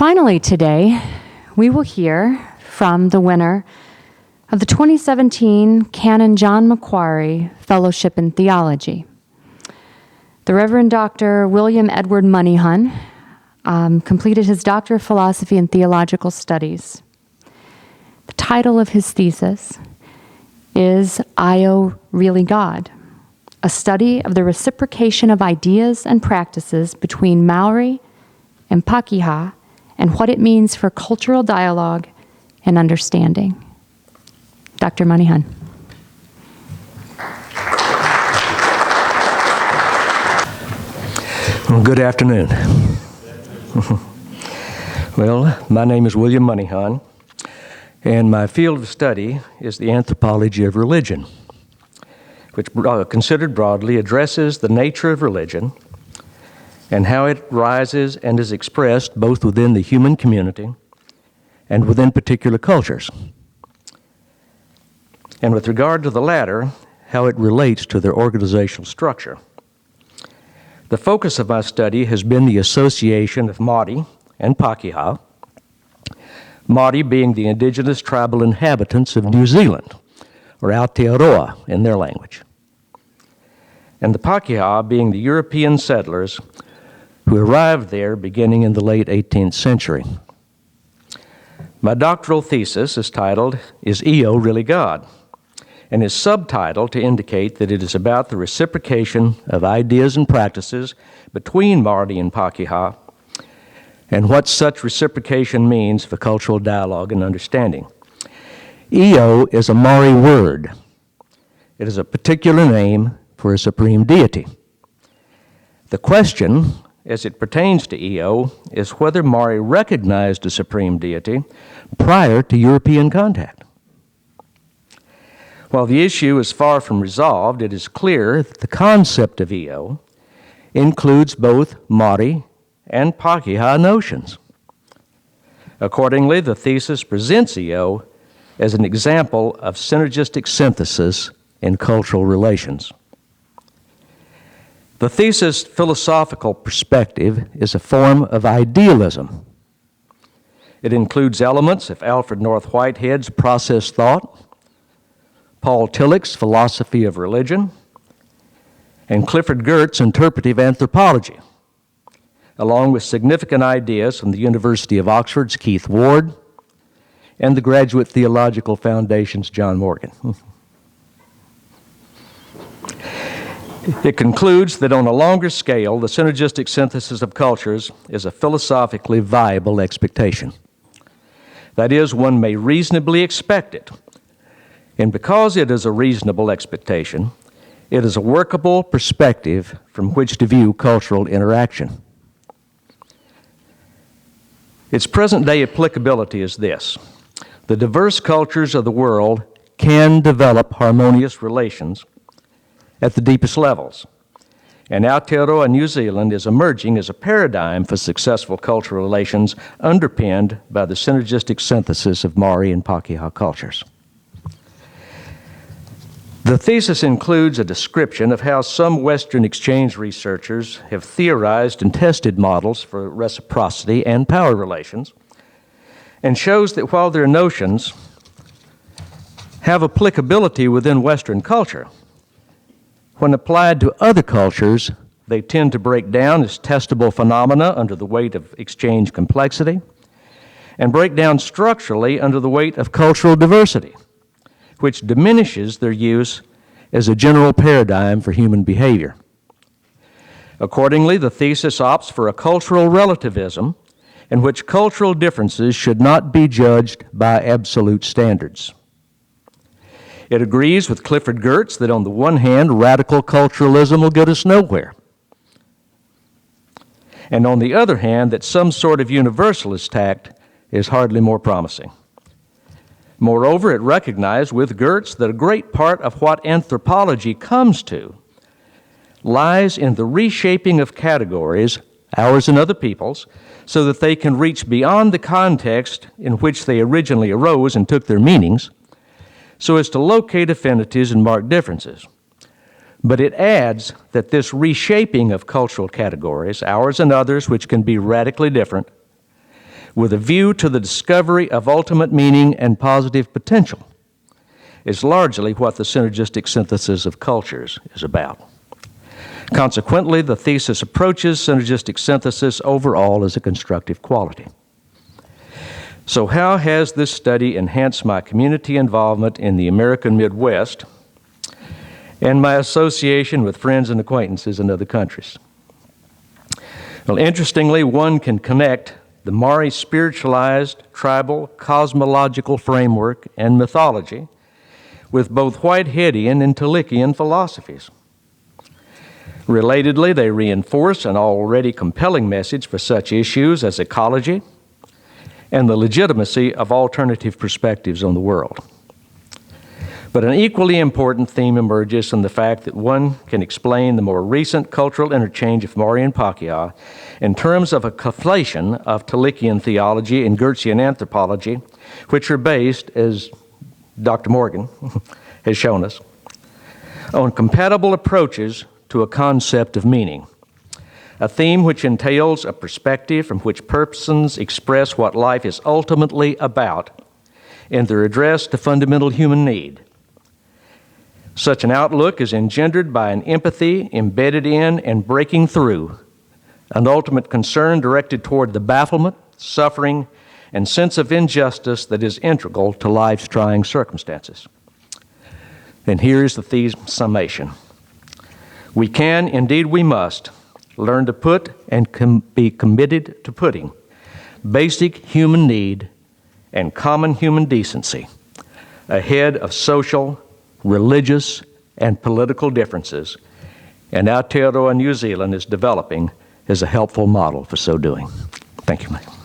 Finally today, we will hear from the winner of the 2017 Canon John Macquarie Fellowship in Theology. The Reverend Dr. William Edward Moneyhun completed his Doctor of Philosophy in Theological Studies. The title of his thesis is Io Really God? A study of the reciprocation of ideas and practices between Maori and Pakeha and what it means for cultural dialogue and understanding. Dr. Moneyhun. Well, good afternoon. Well, my name is William Moneyhun, and my field of study is the anthropology of religion, which, considered broadly, addresses the nature of religion and how it rises and is expressed both within the human community and within particular cultures. And with regard to the latter, how it relates to their organizational structure. The focus of my study has been the association of Māori and Pakeha, Māori being the indigenous tribal inhabitants of New Zealand, or Aotearoa in their language, and the Pakeha being the European settlers who arrived there beginning in the late 18th century. My doctoral thesis is titled, Is Io Really God? And is subtitled to indicate that it is about the reciprocation of ideas and practices between Māori and Pakeha and what such reciprocation means for cultural dialogue and understanding. Io is a Maori word. It is a particular name for a supreme deity. The question, as it pertains to Io, is whether Maori recognized a supreme deity prior to European contact. While the issue is far from resolved, it is clear that the concept of Io includes both Māori and Pakeha notions. Accordingly, the thesis presents Io as an example of synergistic synthesis in cultural relations. The thesis' philosophical perspective is a form of idealism. It includes elements of Alfred North Whitehead's process thought, Paul Tillich's philosophy of religion, and Clifford Geertz's interpretive anthropology, along with significant ideas from the University of Oxford's Keith Ward and the Graduate Theological Foundation's John Morgan. It concludes that on a longer scale, the synergistic synthesis of cultures is a philosophically viable expectation. That is, one may reasonably expect it. And because it is a reasonable expectation, it is a workable perspective from which to view cultural interaction. Its present-day applicability is this: the diverse cultures of the world can develop harmonious relations at the deepest levels, and Aotearoa New Zealand is emerging as a paradigm for successful cultural relations underpinned by the synergistic synthesis of Māori and Pakeha cultures. The thesis includes a description of how some Western exchange researchers have theorized and tested models for reciprocity and power relations, and shows that while their notions have applicability within Western culture, when applied to other cultures, they tend to break down as testable phenomena under the weight of exchange complexity, and break down structurally under the weight of cultural diversity, which diminishes their use as a general paradigm for human behavior. Accordingly, the thesis opts for a cultural relativism in which cultural differences should not be judged by absolute standards. It agrees with Clifford Geertz that on the one hand, radical culturalism will get us nowhere, and on the other hand, that some sort of universalist tact is hardly more promising. Moreover, it recognized with Geertz that a great part of what anthropology comes to lies in the reshaping of categories, ours and other people's, so that they can reach beyond the context in which they originally arose and took their meanings, so as to locate affinities and mark differences. But it adds that this reshaping of cultural categories, ours and others, which can be radically different, with a view to the discovery of ultimate meaning and positive potential is largely what the synergistic synthesis of cultures is about. Consequently, the thesis approaches synergistic synthesis overall as a constructive quality. So how has this study enhanced my community involvement in the American Midwest and my association with friends and acquaintances in other countries? Well, interestingly, one can connect the Maori spiritualized, tribal, cosmological framework and mythology with both Whiteheadian and Talikian philosophies. Relatedly, they reinforce an already compelling message for such issues as ecology and the legitimacy of alternative perspectives on the world. But an equally important theme emerges from the fact that one can explain the more recent cultural interchange of Maori and Pakeha in terms of a conflation of Talikian theology and Geertzian anthropology, which are based, as Dr. Morgan has shown us, on compatible approaches to a concept of meaning, a theme which entails a perspective from which persons express what life is ultimately about in their address to fundamental human need. Such an outlook is engendered by an empathy embedded in and breaking through an ultimate concern directed toward the bafflement, suffering, and sense of injustice that is integral to life's trying circumstances. And here is the theme summation. We can, indeed we must, learn to put and be committed to putting basic human need and common human decency ahead of social, religious, and political differences, and Aotearoa New Zealand is developing as a helpful model for so doing. Thank you, Mike.